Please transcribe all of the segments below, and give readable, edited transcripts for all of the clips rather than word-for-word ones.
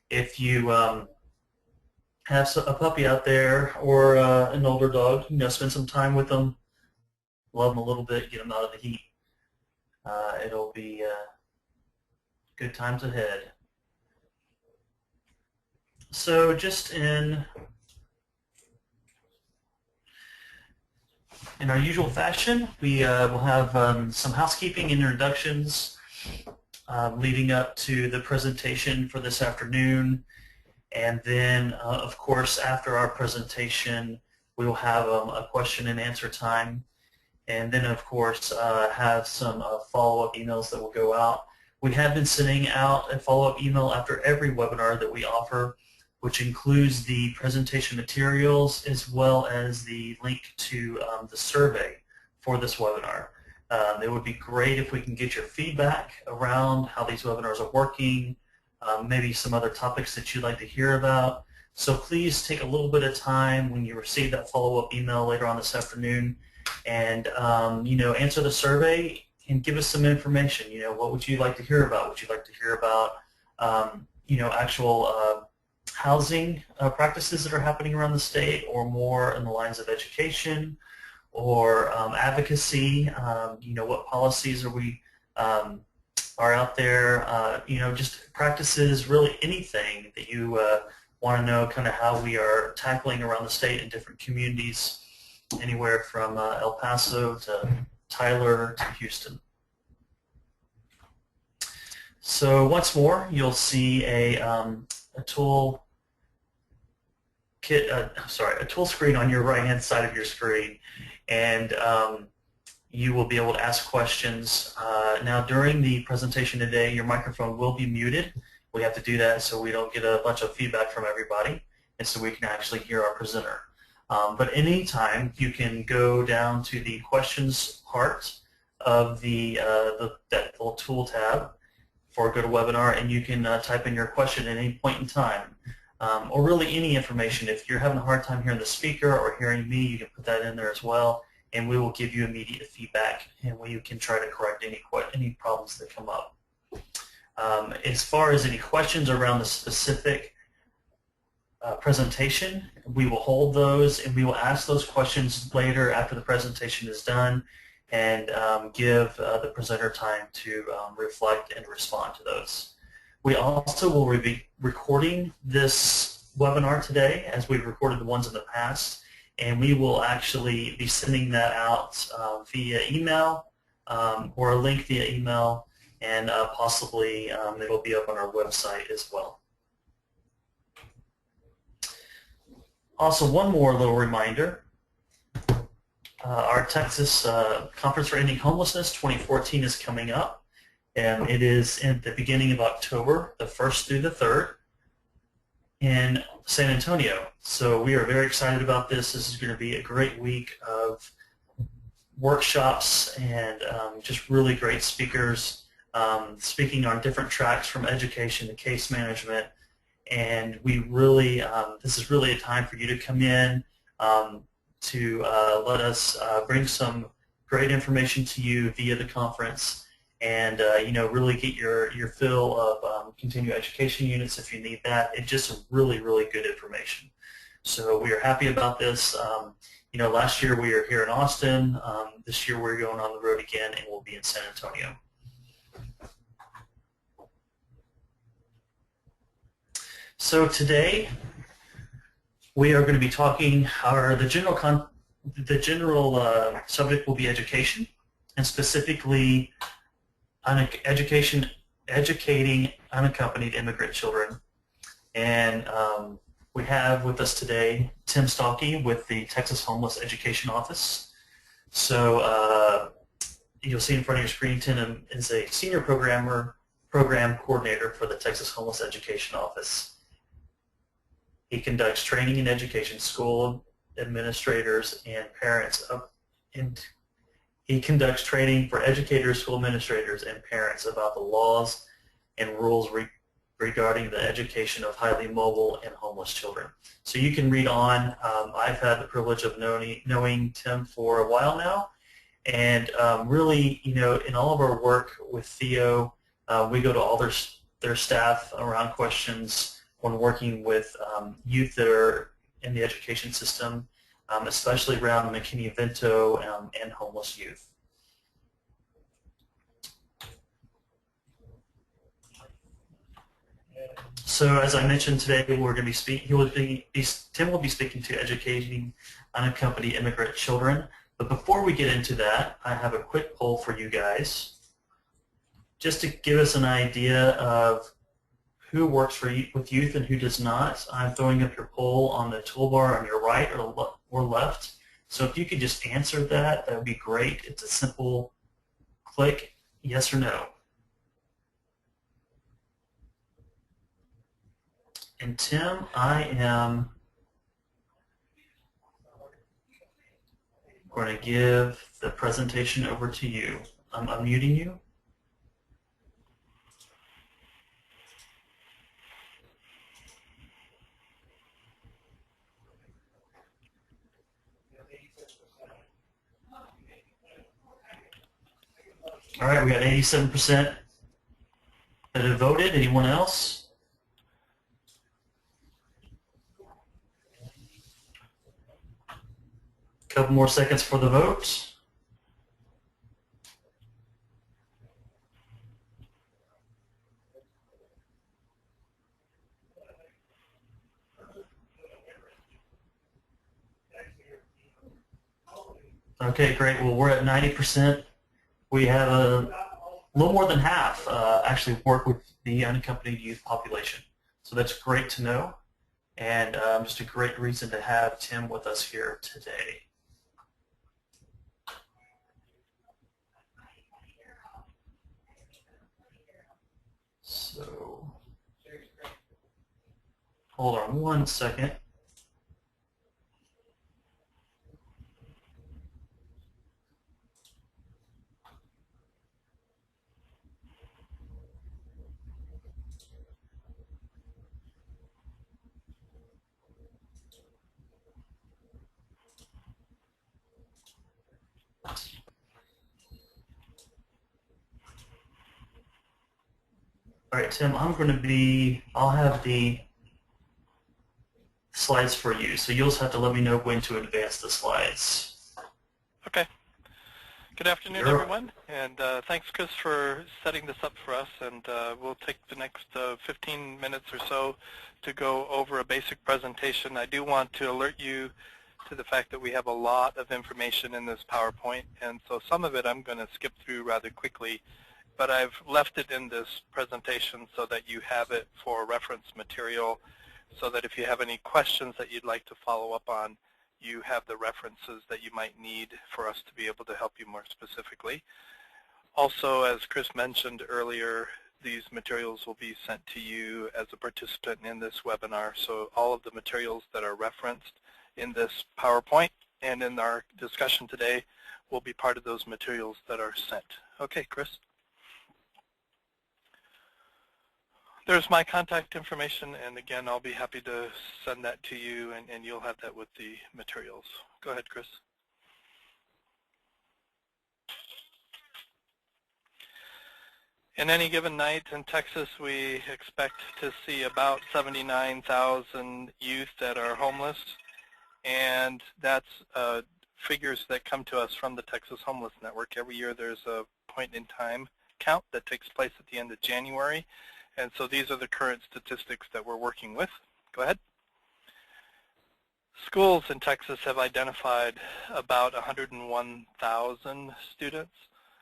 If you have a puppy out there or an older dog, spend some time with them, love them a little bit, get them out of the heat. It'll be good times ahead. So just in our usual fashion, we will have some housekeeping introductions leading up to the presentation for this afternoon. And then, of course, after our presentation, we will have a question and answer time. And then, of course, have some follow-up emails that will go out. We have been sending out a follow-up email after every webinar that we offer, which includes the presentation materials as well as the link to the survey for this webinar. It would be great if we can get your feedback around how these webinars are working, maybe some other topics that you'd like to hear about. So please take a little bit of time when you receive that follow-up email later on this afternoon and answer the survey and give us some information. What would you like to hear about? Would you like to hear about actual housing practices that are happening around the state, or more in the lines of education or advocacy? What policies are we are out there? Just practices, really anything that you want to know, kind of how we are tackling around the state in different communities, anywhere from El Paso to Tyler to Houston. So once more, you'll see a tool kit, a tool screen on your right-hand side of your screen, and you will be able to ask questions. Now, during the presentation today, your microphone will be muted. We have to do that so we don't get a bunch of feedback from everybody, and so we can actually hear our presenter. But anytime you can go down to the questions part of that little tool tab for GoToWebinar, and you can type in your question at any point in time, or really any information. If you're having a hard time hearing the speaker or hearing me, you can put that in there as well, and we will give you immediate feedback, and we can try to correct any problems that come up. As far as any questions around the specific presentation, we will hold those, and we will ask those questions later after the presentation is done, and give the presenter time to reflect and respond to those. We also will be recording this webinar today, as we've recorded the ones in the past, and we will actually be sending that out via email or a link via email, and possibly it'll be up on our website as well. Also, one more little reminder. Our Texas Conference for Ending Homelessness 2014 is coming up, and it is at the beginning of October, the 1st through the 3rd, in San Antonio. So we are very excited about this. This is going to be a great week of workshops and just really great speakers speaking on different tracks from education to case management. And we really, this is really a time for you to come in to let us bring some great information to you via the conference, and really get your fill of continuing education units if you need that, and just really, really good information. So we are happy about this. Last year we were here in Austin. This year we're going on the road again, and we'll be in San Antonio. So today we are going to be talking, the general subject will be education, and specifically educating unaccompanied immigrant children. And we have with us today Tim Stahlke with the Texas Homeless Education Office. So you'll see in front of your screen, Tim is a senior program coordinator for the Texas Homeless Education Office. He conducts training in education, school administrators, and parents he conducts training for educators, school administrators, and parents about the laws and rules regarding the education of highly mobile and homeless children. So you can read on. I've had the privilege of knowing Tim for a while now, and really, in all of our work with Theo, we go to all their staff around questions when working with youth that are in the education system, especially around McKinney-Vento and homeless youth. So as I mentioned today, we're going to be speaking. Tim will be speaking to educating unaccompanied immigrant children. But before we get into that, I have a quick poll for you guys, just to give us an idea of who works with youth and who does not. I'm throwing up your poll on the toolbar on your right or left. So if you could just answer that, that would be great. It's a simple click, yes or no. And Tim, I am going to give the presentation over to you. I'm unmuting you. All right, we got 87% that have voted. Anyone else? Couple more seconds for the vote. Okay, great. Well, we're at 90%. We have a little more than half actually work with the unaccompanied youth population. So that's great to know, and just a great reason to have Tim with us here today. So, hold on one second. All right, Tim, I'll have the slides for you, so you'll just have to let me know when to advance the slides. Okay. Good afternoon, everyone, and thanks, Chris, for setting this up for us, and we'll take the next 15 minutes or so to go over a basic presentation. I do want to alert you to the fact that we have a lot of information in this PowerPoint, and so some of it I'm going to skip through rather quickly, but I've left it in this presentation so that you have it for reference material, so that if you have any questions that you'd like to follow up on, you have the references that you might need for us to be able to help you more specifically. Also, as Chris mentioned earlier, these materials will be sent to you as a participant in this webinar, so all of the materials that are referenced in this PowerPoint and in our discussion today will be part of those materials that are sent. Okay, Chris. There's my contact information, and again, I'll be happy to send that to you, and you'll have that with the materials. Go ahead, Chris. In any given night in Texas, we expect to see about 79,000 youth that are homeless, and that's figures that come to us from the Texas Homeless Network. Every year there's a point-in-time count that takes place at the end of January. And so these are the current statistics that we're working with. Go ahead. Schools in Texas have identified about 101,000 students.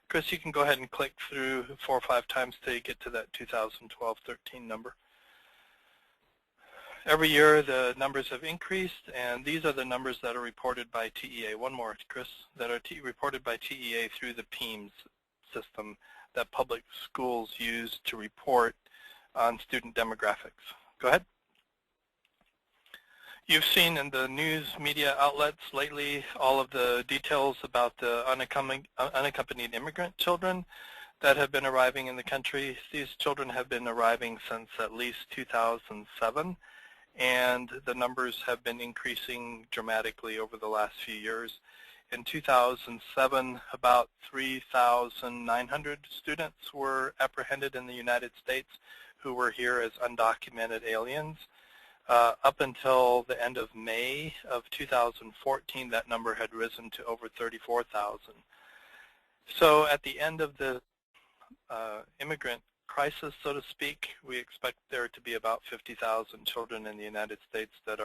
Chris, you can go ahead and click through 4 or 5 times till you get to that 2012-13 number. Every year the numbers have increased, and these are the numbers that are reported by TEA. One more, Chris, that are reported by TEA through the PEMS system that public schools use to report on student demographics. Go ahead. You've seen in the news media outlets lately all of the details about the unaccompanied immigrant children that have been arriving in the country. These children have been arriving since at least 2007, and the numbers have been increasing dramatically over the last few years. In 2007, about 3,900 students were apprehended in the United States who were here as undocumented aliens. Up until the end of May of 2014, that number had risen to over 34,000. So at the end of the immigrant crisis, so to speak, we expect there to be about 50,000 children in the United States that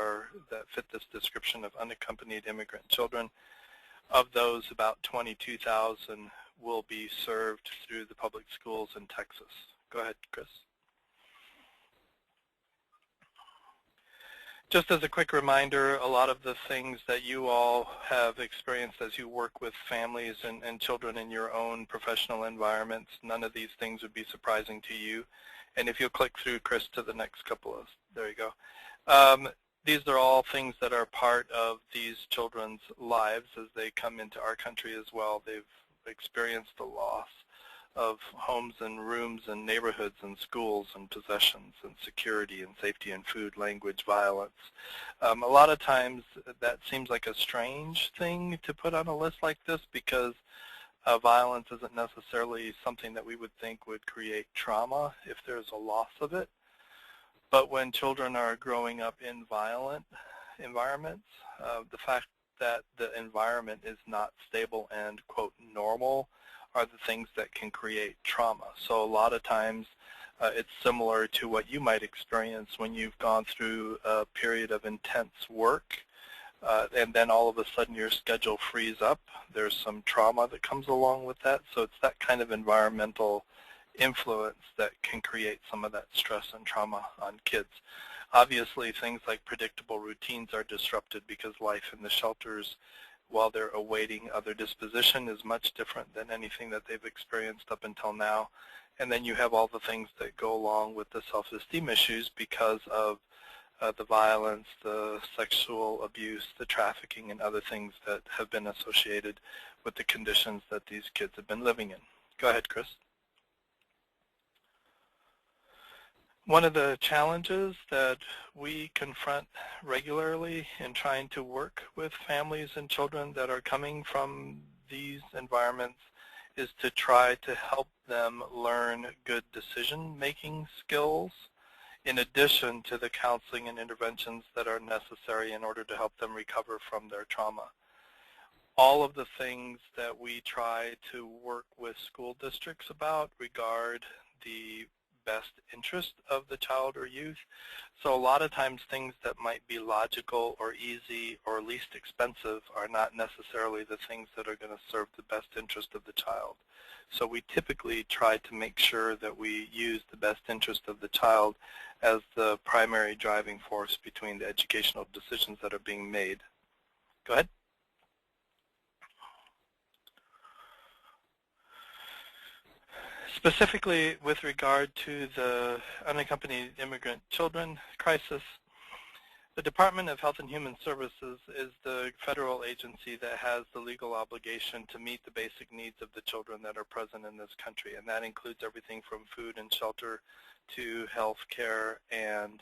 fit this description of unaccompanied immigrant children. Of those, about 22,000 will be served through the public schools in Texas. Go ahead, Chris. Just as a quick reminder, a lot of the things that you all have experienced as you work with families and children in your own professional environments, none of these things would be surprising to you. And if you'll click through, Chris, to the next couple of, there you go. These are all things that are part of these children's lives as they come into our country as well. They've experienced the loss of homes and rooms and neighborhoods and schools and possessions and security and safety and food, language, violence. A lot of times that seems like a strange thing to put on a list like this because violence isn't necessarily something that we would think would create trauma if there's a loss of it. But when children are growing up in violent environments, the fact that the environment is not stable and, quote, normal are the things that can create trauma. So a lot of times it's similar to what you might experience when you've gone through a period of intense work and then all of a sudden your schedule frees up. There's some trauma that comes along with that. So it's that kind of environmental influence that can create some of that stress and trauma on kids. Obviously, things like predictable routines are disrupted because life in the shelters while they're awaiting other disposition is much different than anything that they've experienced up until now. And then you have all the things that go along with the self-esteem issues because of the violence, the sexual abuse, the trafficking, and other things that have been associated with the conditions that these kids have been living in. Go ahead, Chris. One of the challenges that we confront regularly in trying to work with families and children that are coming from these environments is to try to help them learn good decision-making skills in addition to the counseling and interventions that are necessary in order to help them recover from their trauma. All of the things that we try to work with school districts about regard the best interest of the child or youth. So a lot of times things that might be logical or easy or least expensive are not necessarily the things that are going to serve the best interest of the child. So we typically try to make sure that we use the best interest of the child as the primary driving force between the educational decisions that are being made. Go ahead. Specifically with regard to the unaccompanied immigrant children crisis, the Department of Health and Human Services is the federal agency that has the legal obligation to meet the basic needs of the children that are present in this country, and that includes everything from food and shelter to health care and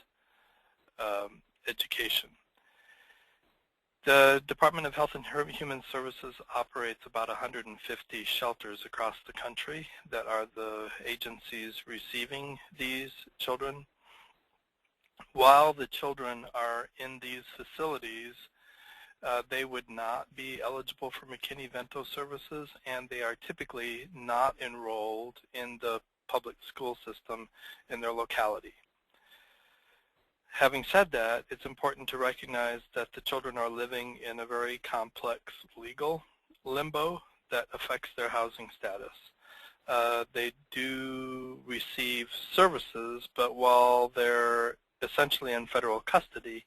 education. The Department of Health and Human Services operates about 150 shelters across the country that are the agencies receiving these children. While the children are in these facilities, they would not be eligible for McKinney-Vento services, and they are typically not enrolled in the public school system in their locality. Having said that, it's important to recognize that the children are living in a very complex legal limbo that affects their housing status. They do receive services, but while they're essentially in federal custody,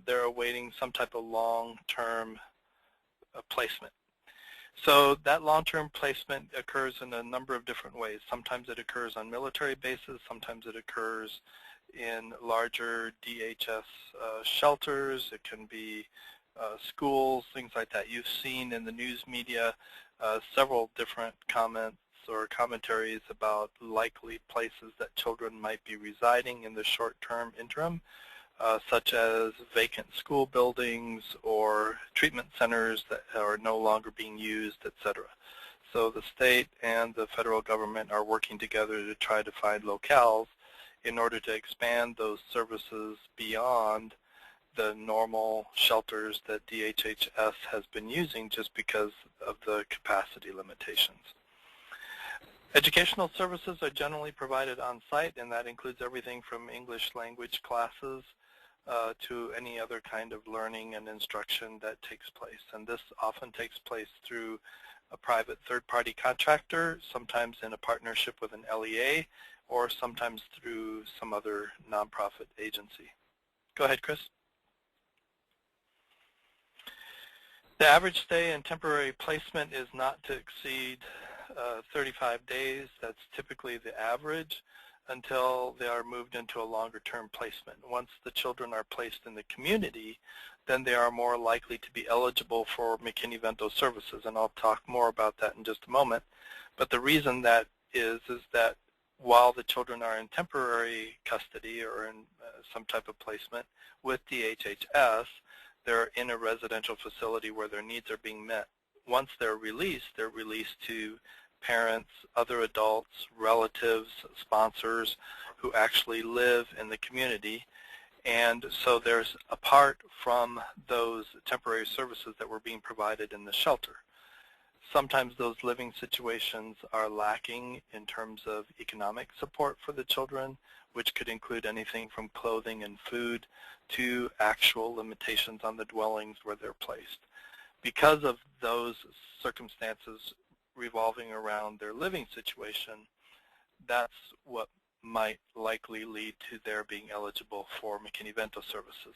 they're awaiting some type of long-term placement. So that long-term placement occurs in a number of different ways. Sometimes it occurs on military bases, sometimes it occurs in larger DHS shelters. It can be schools, things like that. You've seen in the news media several different comments or commentaries about likely places that children might be residing in the short-term interim, such as vacant school buildings or treatment centers that are no longer being used, etc. So the state and the federal government are working together to try to find locales in order to expand those services beyond the normal shelters that DHHS has been using just because of the capacity limitations. Educational services are generally provided on site, and that includes everything from English language classes to any other kind of learning and instruction that takes place. And this often takes place through a private third-party contractor, sometimes in a partnership with an LEA, or sometimes through some other nonprofit agency. Go ahead, Chris. The average stay in temporary placement is not to exceed 35 days. That's typically the average until they are moved into a longer-term placement. Once the children are placed in the community, then they are more likely to be eligible for McKinney-Vento services, and I'll talk more about that in just a moment. But the reason that is that while the children are in temporary custody or in some type of placement with DHHS, they're in a residential facility where their needs are being met. Once they're released to parents, other adults, relatives, sponsors who actually live in the community. And so there's apart from those temporary services that were being provided in the shelter. Sometimes those living situations are lacking in terms of economic support for the children, which could include anything from clothing and food to actual limitations on the dwellings where they're placed. Because of those circumstances revolving around their living situation, that's what might likely lead to their being eligible for McKinney-Vento services.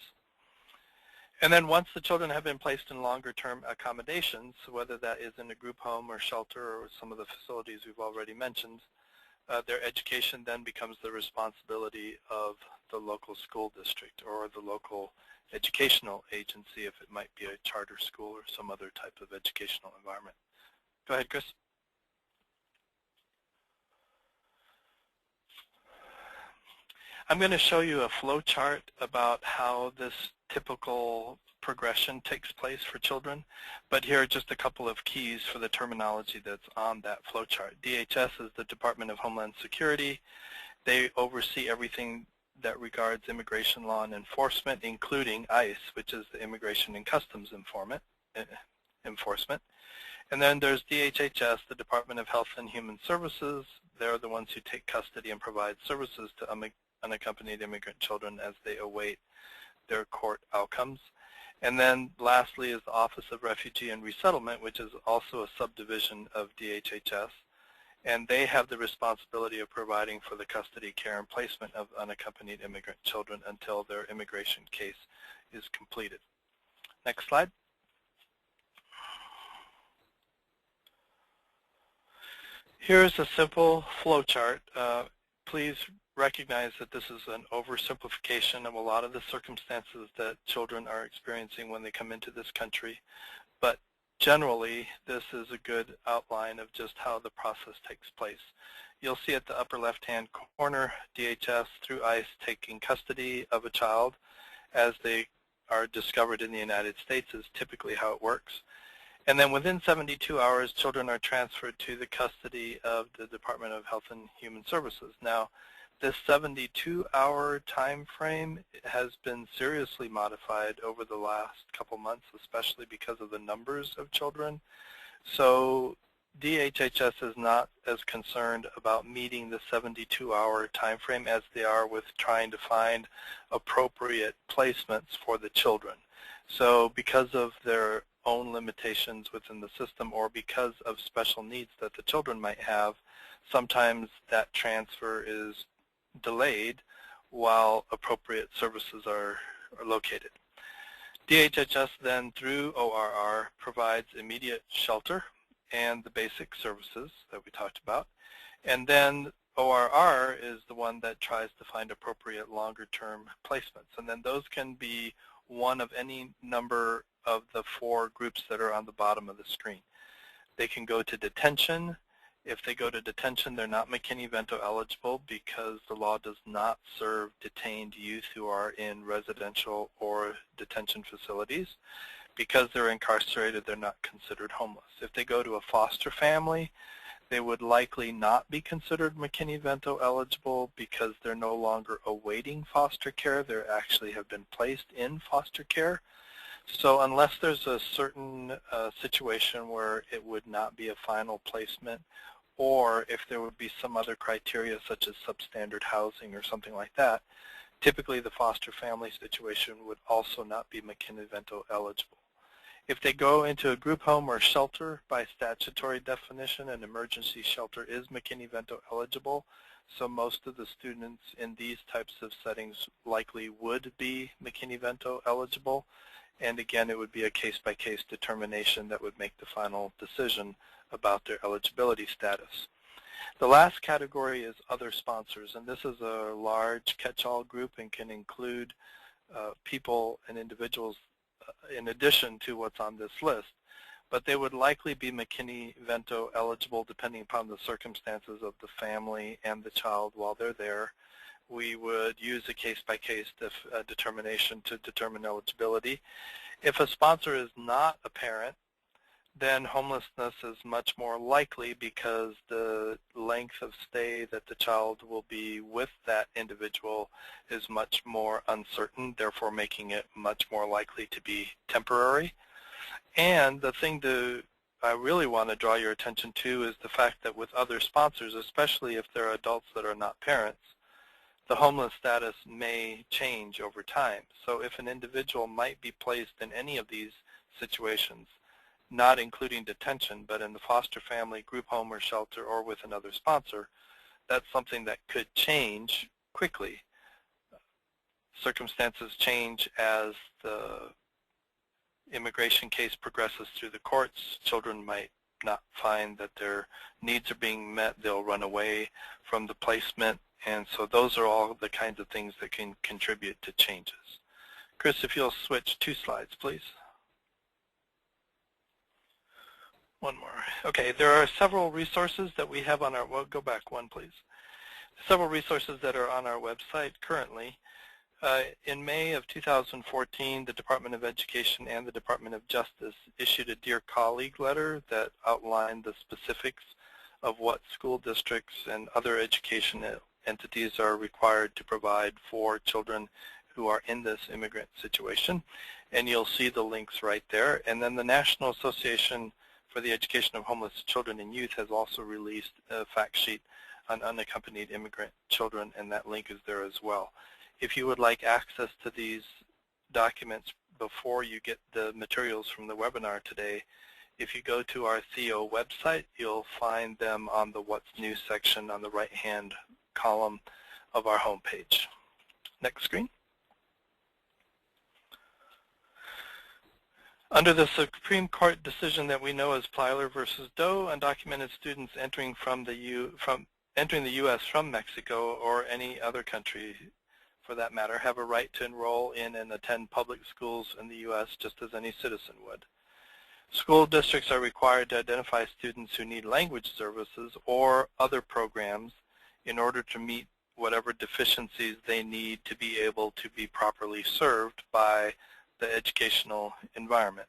And then once the children have been placed in longer-term accommodations, whether that is in a group home or shelter or some of the facilities we've already mentioned, their education then becomes the responsibility of the local school district or the local educational agency, if it might be a charter school or some other type of educational environment. Go ahead, Chris. I'm going to show you a flow chart about how this typical progression takes place for children, but here are just a couple of keys for the terminology that's on that flow chart. DHS is the Department of Homeland Security. They oversee everything that regards immigration law and enforcement, including ICE, which is the Immigration and Customs Enforcement. And then there's DHHS, the Department of Health and Human Services. They're the ones who take custody and provide services to unaccompanied immigrant children as they await their court outcomes. And then lastly is the Office of Refugee and Resettlement, which is also a subdivision of DHHS. And they have the responsibility of providing for the custody, care, and placement of unaccompanied immigrant children until their immigration case is completed. Next slide. Here's a simple flow chart. Please recognize that this is an oversimplification of a lot of the circumstances that children are experiencing when they come into this country, but generally this is a good outline of just how the process takes place. You'll see at the upper left-hand corner, DHS through ICE taking custody of a child as they are discovered in the United States is typically how it works. And then within 72 hours, children are transferred to the custody of the Department of Health and Human Services. Now, this 72-hour time frame has been seriously modified over the last couple months, especially because of the numbers of children. So DHHS is not as concerned about meeting the 72-hour time frame as they are with trying to find appropriate placements for the children. So because of their own limitations within the system or because of special needs that the children might have, sometimes that transfer is delayed while appropriate services are located. DHHS then through ORR provides immediate shelter and the basic services that we talked about, and then ORR is the one that tries to find appropriate longer-term placements, and then those can be one of any number of the 4 groups that are on the bottom of the screen. They can go to detention. If they go to detention, they're not McKinney-Vento eligible because the law does not serve detained youth who are in residential or detention facilities. Because they're incarcerated, they're not considered homeless. If they go to a foster family, They would likely not be considered McKinney-Vento eligible because they're no longer awaiting foster care. They actually have been placed in foster care. So unless there's a certain situation where it would not be a final placement, or if there would be some other criteria such as substandard housing or something like that, typically the foster family situation would also not be McKinney-Vento eligible. If they go into a group home or shelter, by statutory definition, an emergency shelter is McKinney-Vento eligible. So most of the students in these types of settings likely would be McKinney-Vento eligible. And again, it would be a case-by-case determination that would make the final decision about their eligibility status. The last category is other sponsors, and this is a large catch-all group and can include people and individuals in addition to what's on this list, but they would likely be McKinney-Vento eligible depending upon the circumstances of the family and the child while they're there. We would use a case-by-case determination to determine eligibility. If a sponsor is not a parent, then homelessness is much more likely because the length of stay that the child will be with that individual is much more uncertain, therefore making it much more likely to be temporary. And the thing I really want to draw your attention to is the fact that with other sponsors, especially if they're adults that are not parents, the homeless status may change over time. So if an individual might be placed in any of these situations, not including detention, but in the foster family, group home or shelter, or with another sponsor, that's something that could change quickly. Circumstances change as the immigration case progresses through the courts. Children might not find that their needs are being met. They'll run away from the placement. And so those are all the kinds of things that can contribute to changes. Chris, if you'll switch 2 slides, please. One more. Okay, there are several resources that we have on our, well, go back 1, please. Several resources that are on our website currently. In May of 2014, the Department of Education and the Department of Justice issued a Dear Colleague letter that outlined the specifics of what school districts and other education entities are required to provide for children who are in this immigrant situation. And you'll see the links right there. And then the National Association for the Education of Homeless Children and Youth has also released a fact sheet on unaccompanied immigrant children, and that link is there as well. If you would like access to these documents before you get the materials from the webinar today, if you go to our Theo website, you'll find them on the What's New section on the right-hand column of our homepage. Next screen. Under the Supreme Court decision that we know as Plyler versus Doe, undocumented students entering the U.S. from Mexico or any other country, for that matter, have a right to enroll in and attend public schools in the U.S. just as any citizen would. School districts are required to identify students who need language services or other programs in order to meet whatever deficiencies they need to be able to be properly served by the educational environment.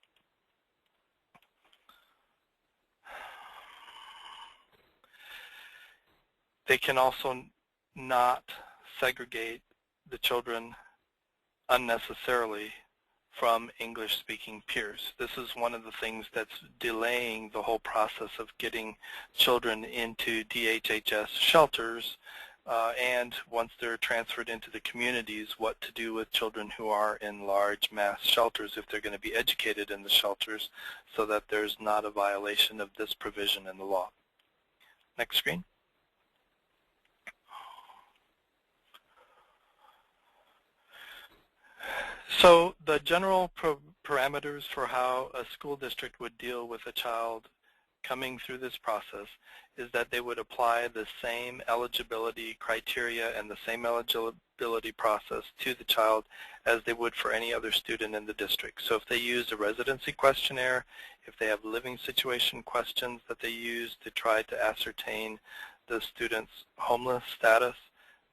They can also not segregate the children unnecessarily from English-speaking peers. This is one of the things that's delaying the whole process of getting children into DHHS shelters and once they're transferred into the communities, what to do with children who are in large mass shelters if they're going to be educated in the shelters so that there's not a violation of this provision in the law. Next screen. So the general parameters for how a school district would deal with a child coming through this process is that they would apply the same eligibility criteria and the same eligibility process to the child as they would for any other student in the district. So if they use a residency questionnaire, if they have living situation questions that they use to try to ascertain the student's homeless status,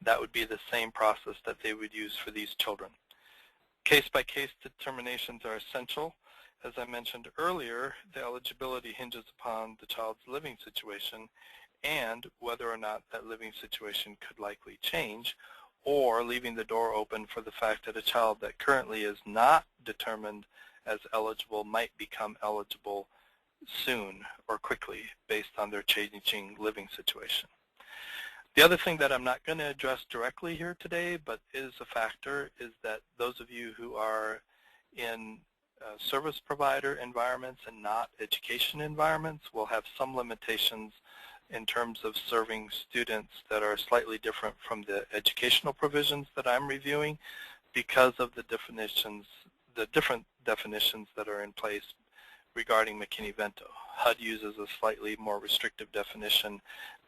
that would be the same process that they would use for these children. Case-by-case determinations are essential, As I mentioned earlier, the eligibility hinges upon the child's living situation and whether or not that living situation could likely change, or leaving the door open for the fact that a child that currently is not determined as eligible might become eligible soon or quickly based on their changing living situation. The other thing that I'm not going to address directly here today, but is a factor, is that those of you who are in service provider environments and not education environments will have some limitations in terms of serving students that are slightly different from the educational provisions that I'm reviewing because of the definitions, the different definitions that are in place regarding McKinney-Vento. HUD uses a slightly more restrictive definition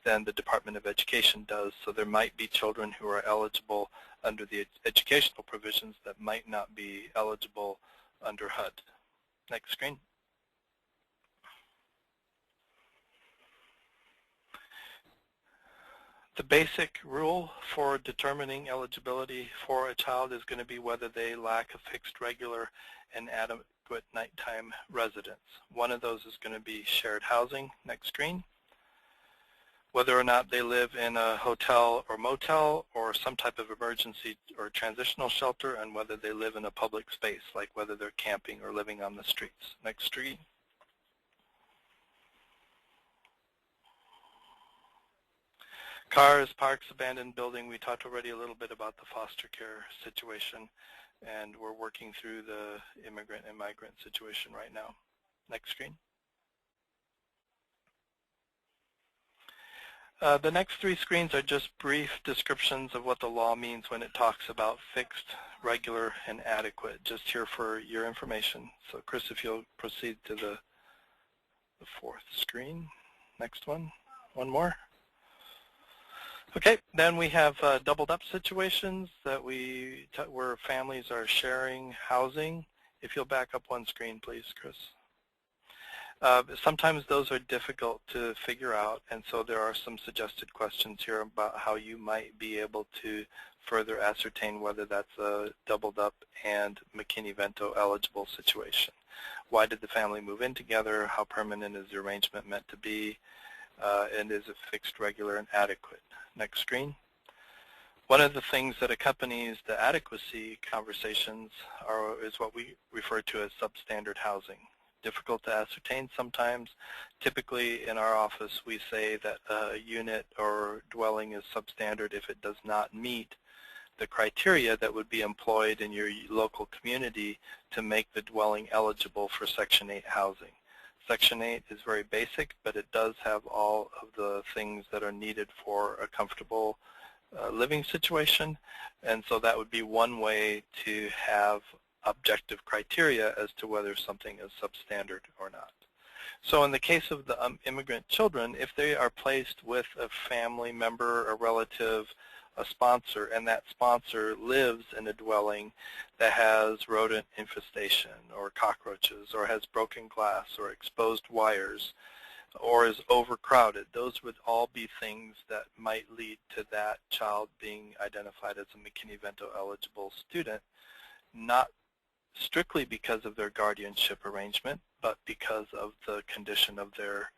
than the Department of Education does, so there might be children who are eligible under the educational provisions that might not be eligible under HUD. Next screen. The basic rule for determining eligibility for a child is going to be whether they lack a fixed, regular, and adequate nighttime residence. One of those is going to be shared housing. Next screen. Whether or not they live in a hotel or motel or some type of emergency or transitional shelter, and whether they live in a public space, like whether they're camping or living on the streets. Next screen. Cars, parks, abandoned building. We talked already a little bit about the foster care situation, and we're working through the immigrant and migrant situation right now. Next screen. The next three screens are just brief descriptions of what the law means when it talks about fixed, regular, and adequate, just here for your information. So Chris, if you'll proceed to the fourth screen. Next one. One more. Okay, then we have doubled up situations that where families are sharing housing. If you'll back up one screen, please, Chris. Sometimes those are difficult to figure out, and so there are some suggested questions here about how you might be able to further ascertain whether that's a doubled up and McKinney-Vento eligible situation. Why did the family move in together? How permanent is the arrangement meant to be? And is it fixed, regular, and adequate? Next screen. One of the things that accompanies the adequacy conversations is what we refer to as substandard housing. Difficult to ascertain sometimes. Typically in our office we say that a unit or dwelling is substandard if it does not meet the criteria that would be employed in your local community to make the dwelling eligible for Section 8 housing. Section 8 is very basic, but it does have all of the things that are needed for a comfortable living situation, and so that would be one way to have objective criteria as to whether something is substandard or not. So in the case of the immigrant children, if they are placed with a family member, a relative, a sponsor, and that sponsor lives in a dwelling that has rodent infestation or cockroaches or has broken glass or exposed wires or is overcrowded, those would all be things that might lead to that child being identified as a McKinney-Vento eligible student, not strictly because of their guardianship arrangement, but because of the condition of their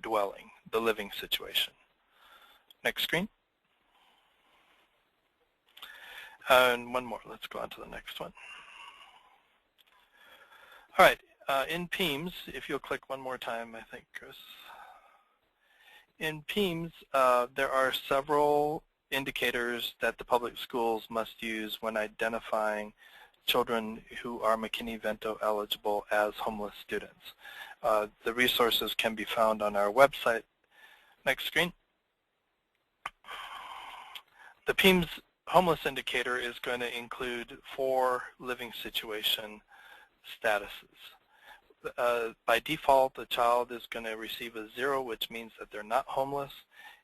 dwelling, the living situation. Next screen. And one more. Let's go on to the next one. All right. In PEIMS, if you'll click one more time, I think, Chris. In PEIMS, there are several indicators that the public schools must use when identifying children who are McKinney-Vento eligible as homeless students. The resources can be found on our website. Next screen. The PEIMS homeless indicator is going to include 4 living situation statuses. By default, the child is going to receive a 0, which means that they're not homeless,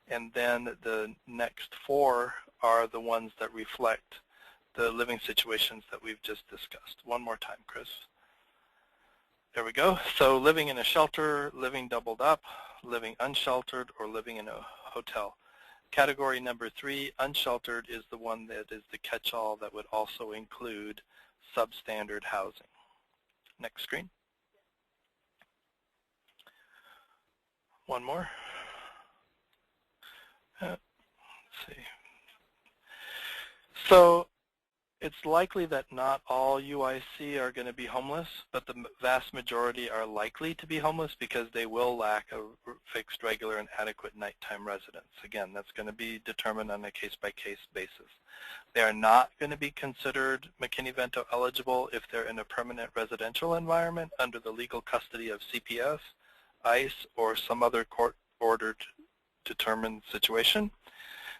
and then the next 4 are the ones that reflect the living situations that we've just discussed. One more time, Chris. There we go. So living in a shelter, living doubled up, living unsheltered, or living in a hotel. Category number 3, unsheltered, is the one that is the catch-all that would also include substandard housing. Next screen. One more. Let's see. So it's likely that not all UIC are going to be homeless, but the vast majority are likely to be homeless because they will lack a fixed, regular, and adequate nighttime residence. Again, that's going to be determined on a case-by-case basis. They are not going to be considered McKinney-Vento eligible if they're in a permanent residential environment under the legal custody of CPS, ICE, or some other court-ordered determined situation.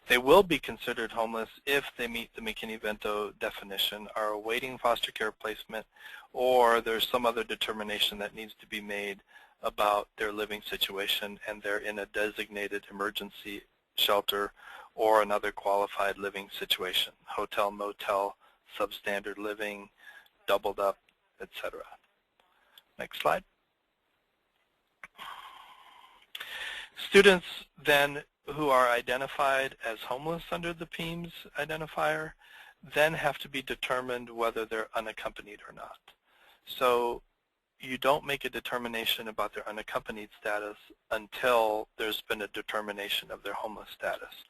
They will be considered homeless if they meet the McKinney-Vento definition, are awaiting foster care placement, or there's some other determination that needs to be made about their living situation and they're in a designated emergency shelter or another qualified living situation, hotel, motel, substandard living, doubled up, etc. Next slide. Students then who are identified as homeless under the PEAMS identifier then have to be determined whether they're unaccompanied or not. So you don't make a determination about their unaccompanied status until there's been a determination of their homeless status.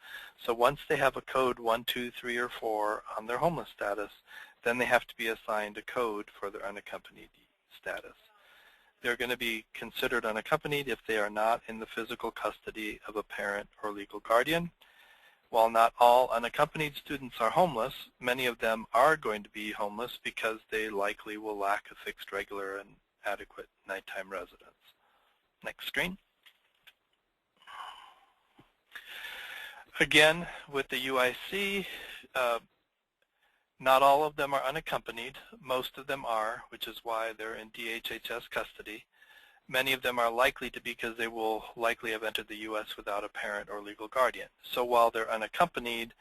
So once they have a code 1, 2, 3, or 4 on their homeless status, then they have to be assigned a code for their unaccompanied status. They're going to be considered unaccompanied if they are not in the physical custody of a parent or legal guardian. While not all unaccompanied students are homeless, many of them are going to be homeless because they likely will lack a fixed, regular, and adequate nighttime residence. Next screen. Again, with the UIC, not all of them are unaccompanied. Most of them are, which is why they're in DHHS custody. Many of them are likely to be because they will likely have entered the U.S. without a parent or legal guardian. So while they're unaccompanied,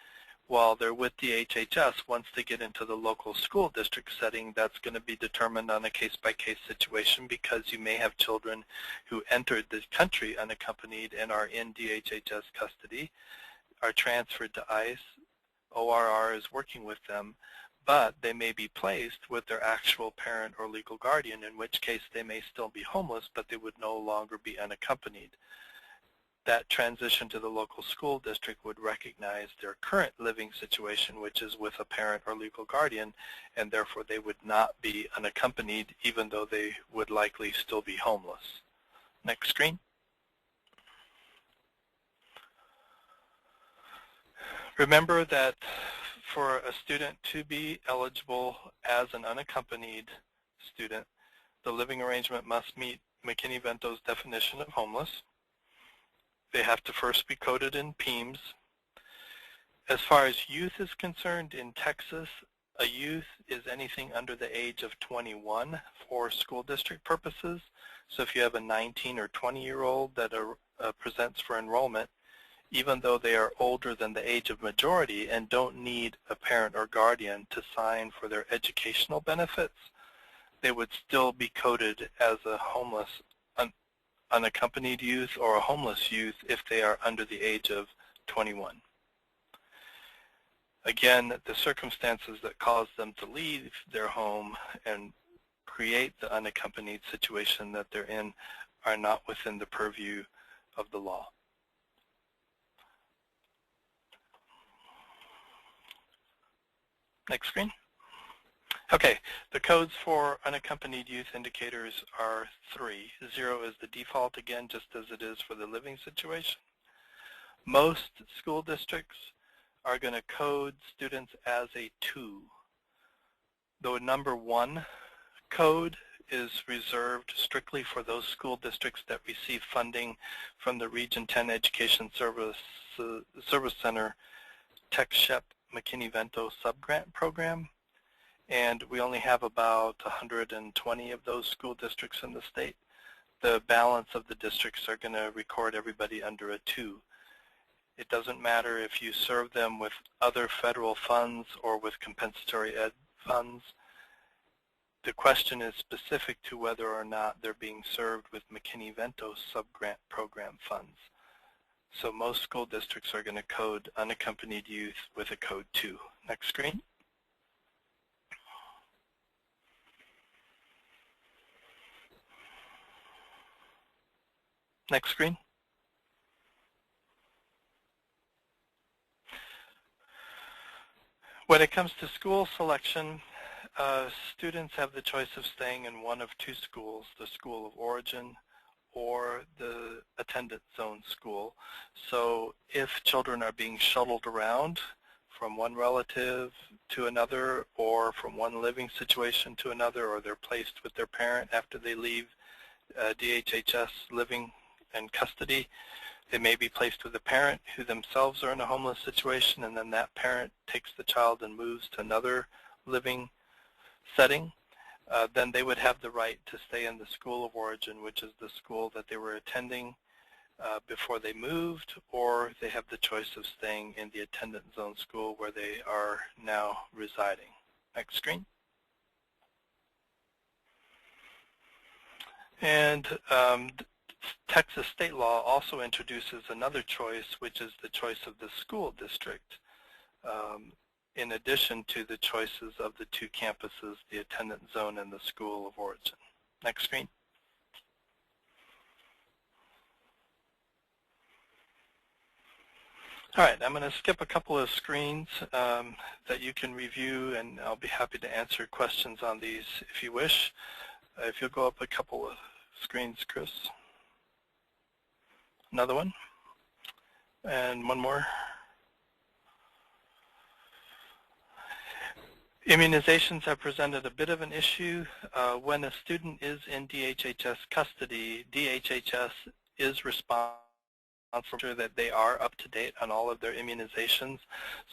while they're with DHHS, once they get into the local school district setting, that's going to be determined on a case-by-case situation because you may have children who entered the country unaccompanied and are in DHHS custody, are transferred to ICE, ORR is working with them, but they may be placed with their actual parent or legal guardian, in which case they may still be homeless, but they would no longer be unaccompanied. That transition to the local school district would recognize their current living situation, which is with a parent or legal guardian, and therefore they would not be unaccompanied, even though they would likely still be homeless. Next screen. Remember that for a student to be eligible as an unaccompanied student, the living arrangement must meet McKinney-Vento's definition of homeless. They have to first be coded in PEAMS. As far as youth is concerned, in Texas, a youth is anything under the age of 21 for school district purposes. So if you have a 19 or 20-year-old that presents for enrollment, even though they are older than the age of majority and don't need a parent or guardian to sign for their educational benefits, they would still be coded as a homeless, unaccompanied youth or a homeless youth if they are under the age of 21. Again, the circumstances that cause them to leave their home and create the unaccompanied situation that they're in are not within the purview of the law. Next screen. Okay, the codes for unaccompanied youth indicators are 3. 0 is the default, again, just as it is for the living situation. Most school districts are going to code students as a 2. The number 1 code is reserved strictly for those school districts that receive funding from the Region 10 Education Service Center TechShep McKinney-Vento subgrant program, and we only have about 120 of those school districts in the state. The balance of the districts are going to record everybody under a 2. It doesn't matter if you serve them with other federal funds or with compensatory ed funds. The question is specific to whether or not they're being served with McKinney-Vento subgrant program funds. So most school districts are going to code unaccompanied youth with a code 2. Next screen. Next screen. When it comes to school selection, students have the choice of staying in one of two schools, the school of origin or the attendance zone school. So if children are being shuttled around from one relative to another, or from one living situation to another, or they're placed with their parent after they leave DHHS living and custody, they may be placed with a parent who themselves are in a homeless situation, and then that parent takes the child and moves to another living setting. Then they would have the right to stay in the school of origin, which is the school that they were attending before they moved, or they have the choice of staying in the attendance zone school where they are now residing. Next screen. And Texas state law also introduces another choice, which is the choice of the school district, in addition to the choices of the two campuses, the attendance zone and the school of origin. Next screen. All right, I'm going to skip a couple of screens that you can review, and I'll be happy to answer questions on these if you wish. If you'll go up a couple of screens, Chris. Another one, and one more. Immunizations have presented a bit of an issue. When a student is in DHHS custody, DHHS is responsible for sure that they are up to date on all of their immunizations.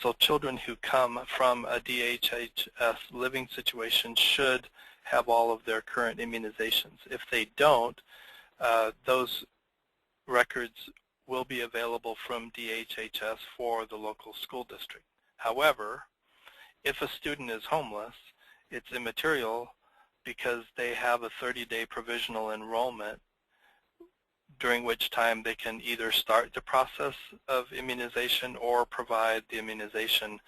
So children who come from a DHHS living situation should have all of their current immunizations. If they don't, those records will be available from DHHS for the local school district. However, if a student is homeless, it's immaterial because they have a 30-day provisional enrollment, during which time they can either start the process of immunization or provide the immunization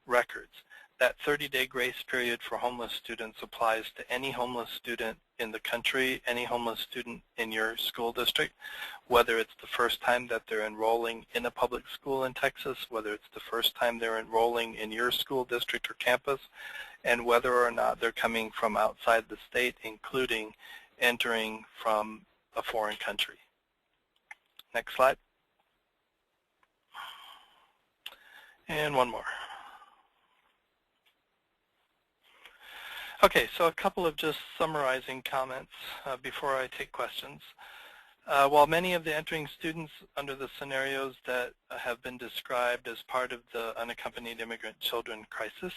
records. That 30-day grace period for homeless students applies to any homeless student in the country, any homeless student in your school district, whether it's the first time that they're enrolling in a public school in Texas, whether it's the first time they're enrolling in your school district or campus, and whether or not they're coming from outside the state, including entering from a foreign country. Next slide. And one more. Okay, so a couple of just summarizing comments before I take questions. While many of the entering students under the scenarios that have been described as part of the unaccompanied immigrant children crisis,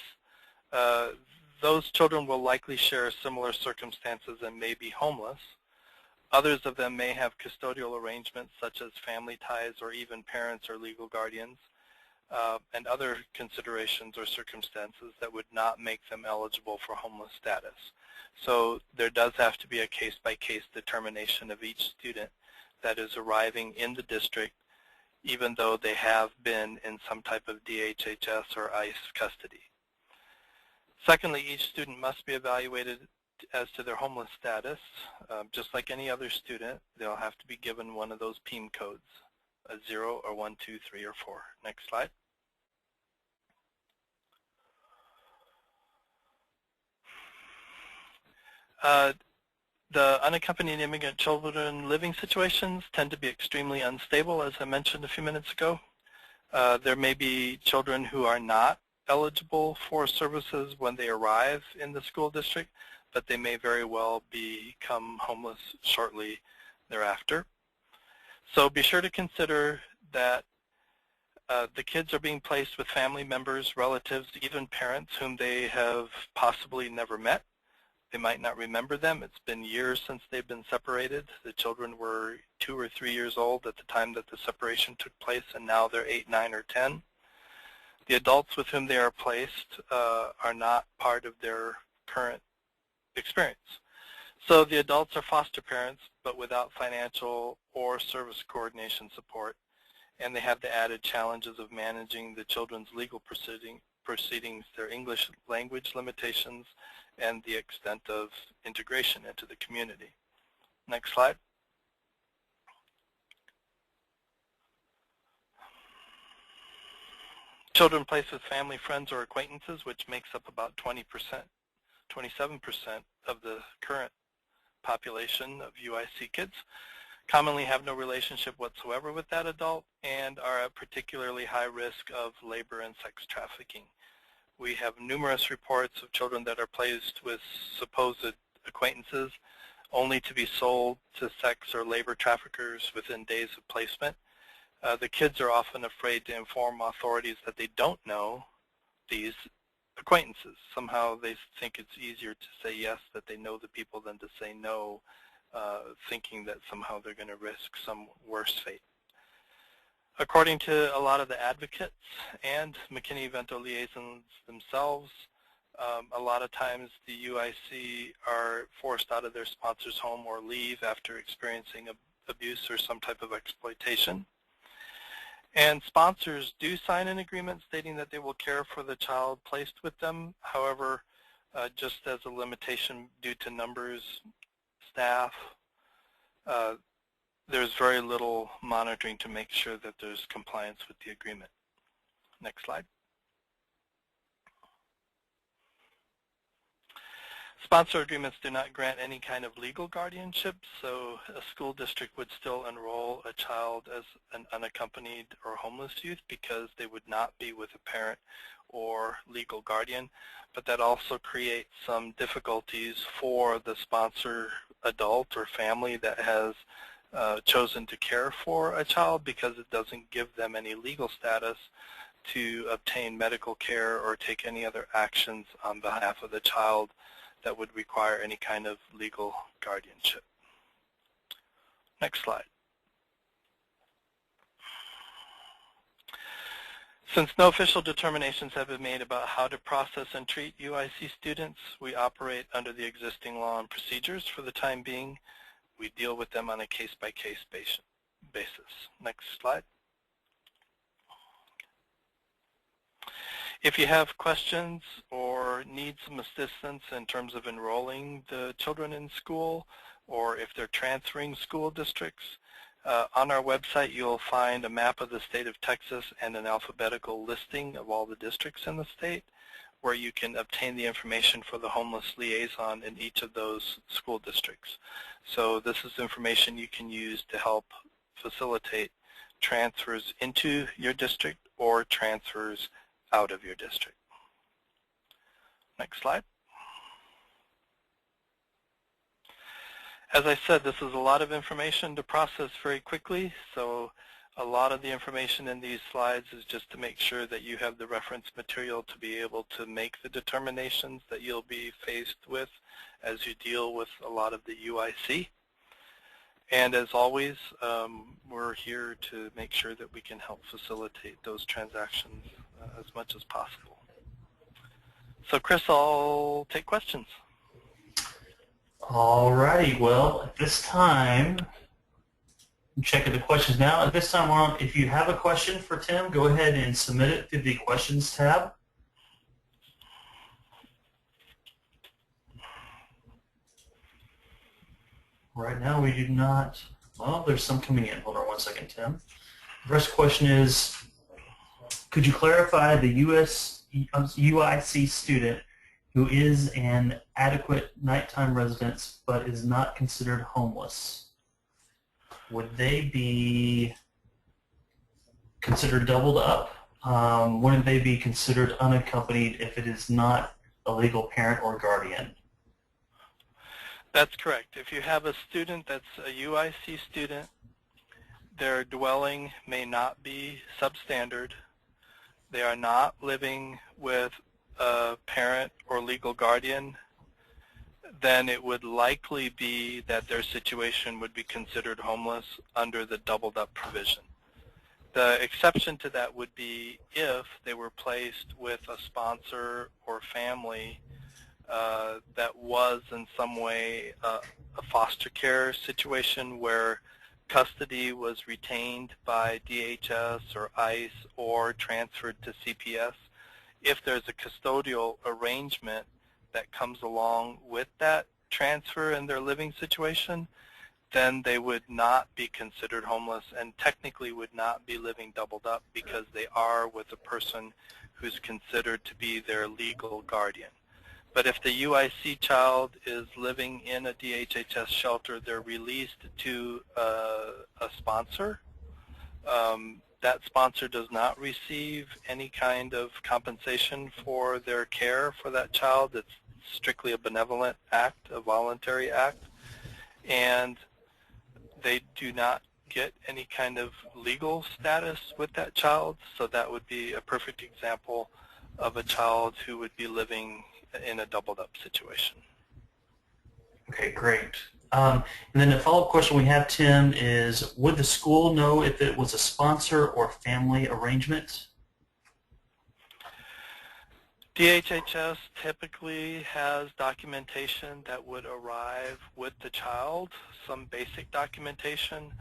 those children will likely share similar circumstances and may be homeless. Others of them may have custodial arrangements such as family ties or even parents or legal guardians, and other considerations or circumstances that would not make them eligible for homeless status. So there does have to be a case-by-case determination of each student that is arriving in the district, even though they have been in some type of DHHS or ICE custody. Secondly, each student must be evaluated as to their homeless status. Just like any other student, they'll have to be given one of those PEAM codes, a 0 or 1, 2, 3, or 4. Next slide. The unaccompanied immigrant children living situations tend to be extremely unstable, as I mentioned a few minutes ago. There may be children who are not eligible for services when they arrive in the school district, but they may very well become homeless shortly thereafter. So be sure to consider that the kids are being placed with family members, relatives, even parents whom they have possibly never met. They might not remember them. It's been years since they've been separated. The children were 2 or 3 years old at the time that the separation took place, and now they're 8, 9, or 10. The adults with whom they are placed are not part of their current experience. So the adults are foster parents, but without financial or service coordination support, and they have the added challenges of managing the children's legal proceedings, their English language limitations, and the extent of integration into the community. Next slide. Children placed with family, friends, or acquaintances, which makes up about 27% of the current population of UIC kids, commonly have no relationship whatsoever with that adult and are at particularly high risk of labor and sex trafficking. We have numerous reports of children that are placed with supposed acquaintances only to be sold to sex or labor traffickers within days of placement. The kids are often afraid to inform authorities that they don't know these acquaintances. Somehow they think it's easier to say yes, that they know the people, than to say no, thinking that somehow they're going to risk some worse fate. According to a lot of the advocates and McKinney-Vento liaisons themselves, a lot of times the UIC are forced out of their sponsor's home or leave after experiencing abuse or some type of exploitation. And sponsors do sign an agreement stating that they will care for the child placed with them. However, just as a limitation due to numbers, staff, there's very little monitoring to make sure that there's compliance with the agreement. Next slide. Sponsor agreements do not grant any kind of legal guardianship, so a school district would still enroll a child as an unaccompanied or homeless youth because they would not be with a parent or legal guardian, but that also creates some difficulties for the sponsor adult or family that has chosen to care for a child, because it doesn't give them any legal status to obtain medical care or take any other actions on behalf of the child that would require any kind of legal guardianship. Next slide. Since no official determinations have been made about how to process and treat UIC students, we operate under the existing law and procedures for the time being. We deal with them on a case-by-case basis. Next slide. If you have questions or need some assistance in terms of enrolling the children in school, or if they're transferring school districts, on our website you'll find a map of the state of Texas and an alphabetical listing of all the districts in the state, where you can obtain the information for the homeless liaison in each of those school districts. So this is information you can use to help facilitate transfers into your district or transfers out of your district. Next slide. As I said, this is a lot of information to process very quickly, so a lot of the information in these slides is just to make sure that you have the reference material to be able to make the determinations that you'll be faced with as you deal with a lot of the UIC. And as always, we're here to make sure that we can help facilitate those transactions as much as possible. So Chris, I'll take questions. All righty. Well, at this time, I'm checking the questions now. At this time, if you have a question for Tim, go ahead and submit it through the questions tab. Right now, we do not. Well, there's some coming in. Hold on one second, Tim. The first question is, could you clarify the UIC student who is an adequate nighttime residence but is not considered homeless? Would they be considered doubled up? Wouldn't they be considered unaccompanied if it is not a legal parent or guardian? That's correct. If you have a student that's a UIC student, their dwelling may not be substandard. They are not living with a parent or legal guardian, then it would likely be that their situation would be considered homeless under the doubled up provision. The exception to that would be if they were placed with a sponsor or family that was in some way a foster care situation where custody was retained by DHS or ICE or transferred to CPS. If there's a custodial arrangement that comes along with that transfer in their living situation, then they would not be considered homeless and technically would not be living doubled up because they are with a person who's considered to be their legal guardian. But if the UIC child is living in a DHHS shelter, they're released to a sponsor. That sponsor does not receive any kind of compensation for their care for that child. It's strictly a benevolent act, a voluntary act, and they do not get any kind of legal status with that child. So that would be a perfect example of a child who would be living in a doubled up situation. Okay, great. And then the follow-up question we have, Tim, is would the school know if it was a sponsor or family arrangement? DHHS typically has documentation that would arrive with the child, some basic documentation.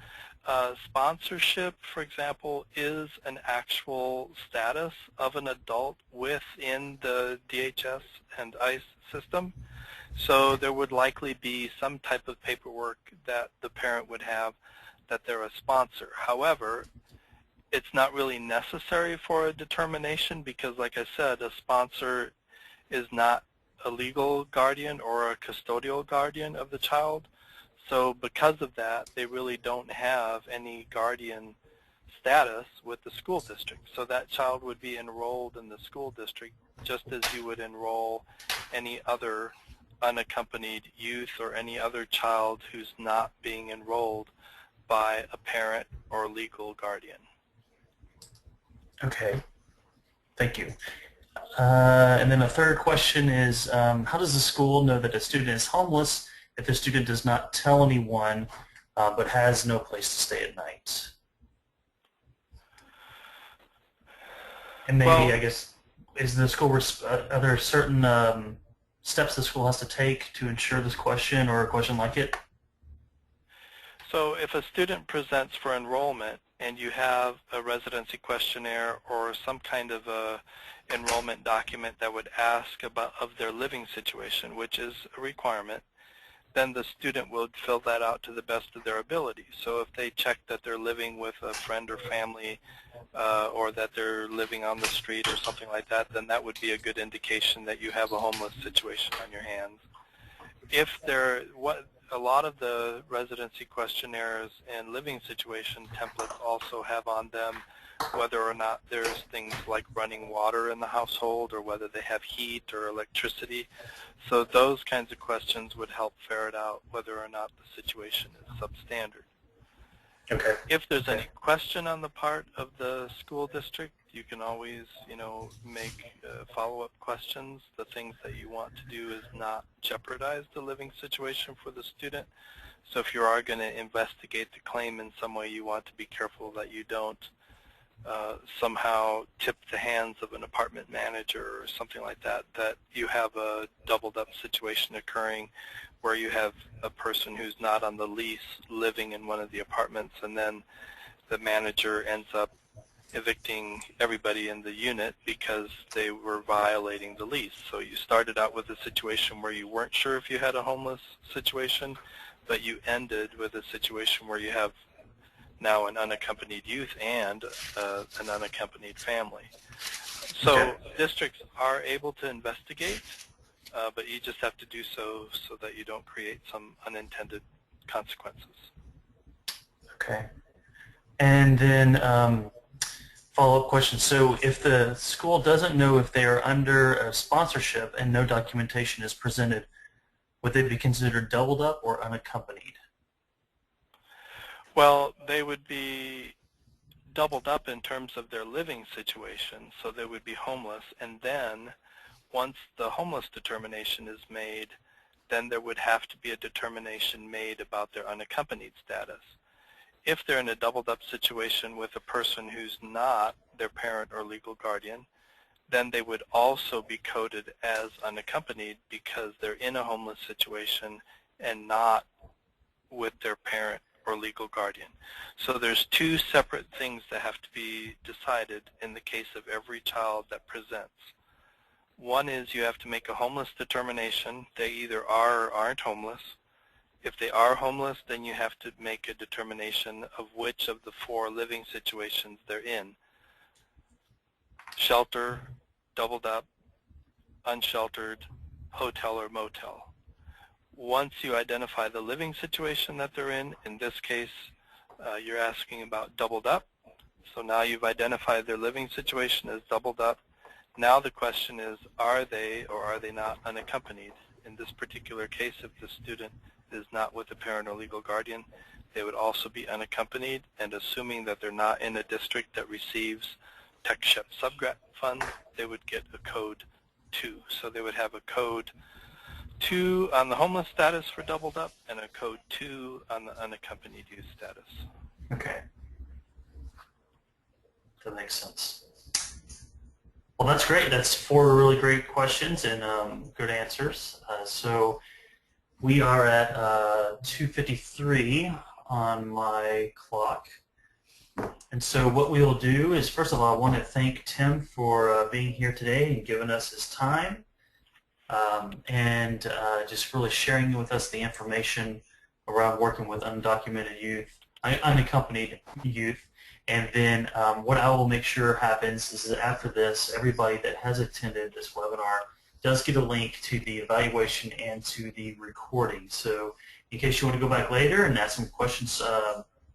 Sponsorship, for example, is an actual status of an adult within the DHS and ICE system. So there would likely be some type of paperwork that the parent would have that they're a sponsor. However, it's not really necessary for a determination because, like I said, a sponsor is not a legal guardian or a custodial guardian of the child. So because of that, they really don't have any guardian status with the school district. So that child would be enrolled in the school district just as you would enroll any other unaccompanied youth or any other child who's not being enrolled by a parent or legal guardian. Okay, thank you. And then the third question is, how does the school know that a student is homeless if the student does not tell anyone but has no place to stay at night? And maybe, Well, I guess, is the school, are there certain steps the school has to take to ensure this question or a question like it? so if a student presents for enrollment and you have a residency questionnaire or some kind of a enrollment document that would ask about of their living situation, which is a requirement, then the student will fill that out to the best of their ability. So if they check that they're living with a friend or family or that they're living on the street or something like that, then that would be a good indication that you have a homeless situation on your hands. If a lot of the residency questionnaires and living situation templates also have on them whether or not there's things like running water in the household or whether they have heat or electricity. So those kinds of questions would help ferret out whether or not the situation is substandard. Okay. If there's any question on the part of the school district, you can always, make follow-up questions. The things that you want to do is not jeopardize the living situation for the student. So if you are going to investigate the claim in some way, you want to be careful that you don't somehow tip the hands of an apartment manager or something like that, that you have a doubled up situation occurring where you have a person who's not on the lease living in one of the apartments and then the manager ends up evicting everybody in the unit because they were violating the lease. So you started out with a situation where you weren't sure if you had a homeless situation, but you ended with a situation where you have now an unaccompanied youth and an unaccompanied family. So districts are able to investigate, but you just have to do so that you don't create some unintended consequences. Okay. And then follow-up question. So if the school doesn't know if they are under a sponsorship and no documentation is presented, would they be considered doubled up or unaccompanied? Well, they would be doubled up in terms of their living situation, so they would be homeless, and then once the homeless determination is made, then there would have to be a determination made about their unaccompanied status. If they're in a doubled up situation with a person who's not their parent or legal guardian, then they would also be coded as unaccompanied because they're in a homeless situation and not with their parent or legal guardian. So there's two separate things that have to be decided in the case of every child that presents. One is you have to make a homeless determination. They either are or aren't homeless. If they are homeless, then you have to make a determination of which of the 4 living situations they're in. Shelter, doubled up, unsheltered, hotel or motel. Once you identify the living situation that they're in this case, you're asking about doubled up. So now you've identified their living situation as doubled up. Now the question is, are they or are they not unaccompanied? In this particular case, if the student is not with a parent or legal guardian, they would also be unaccompanied, and assuming that they're not in a district that receives TechSHEP subgrant funds, they would get a code 2. So they would have a code 2 on the homeless status for doubled up and a code 2 on the unaccompanied youth status. Okay. That makes sense. Well, that's great. That's 4 really great questions and good answers. So we are at 2:53 on my clock. And so what we will do is, first of all, I want to thank Tim for being here today and giving us his time and just really sharing with us the information around working with undocumented youth, unaccompanied youth. And then what I will make sure happens is that after this, everybody that has attended this webinar does get a link to the evaluation and to the recording. So in case you want to go back later and ask some questions,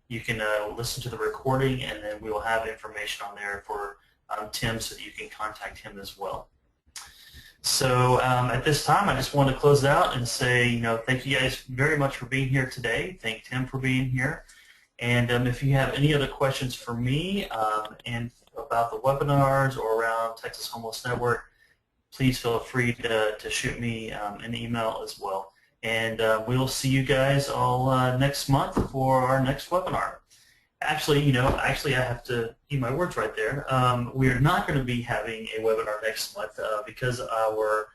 you can listen to the recording, and then we will have information on there for Tim so that you can contact him as well. So at this time, I just want to close out and say, thank you guys very much for being here today. Thank Tim for being here. And if you have any other questions for me and about the webinars or around Texas Homeless Network, please feel free to shoot me an email as well. And we'll see you guys all next month for our next webinar. Actually, I have to eat my words right there. We are not going to be having a webinar next month because our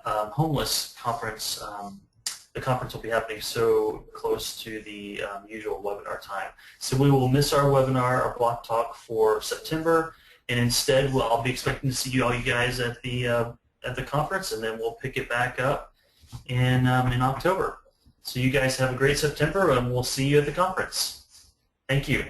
homeless conference, the conference will be happening so close to the usual webinar time. So we will miss our webinar, our Bloc Talk for September, and instead I'll be expecting to see all you guys at the conference, and then we'll pick it back up in October. So you guys have a great September, and we'll see you at the conference. Thank you.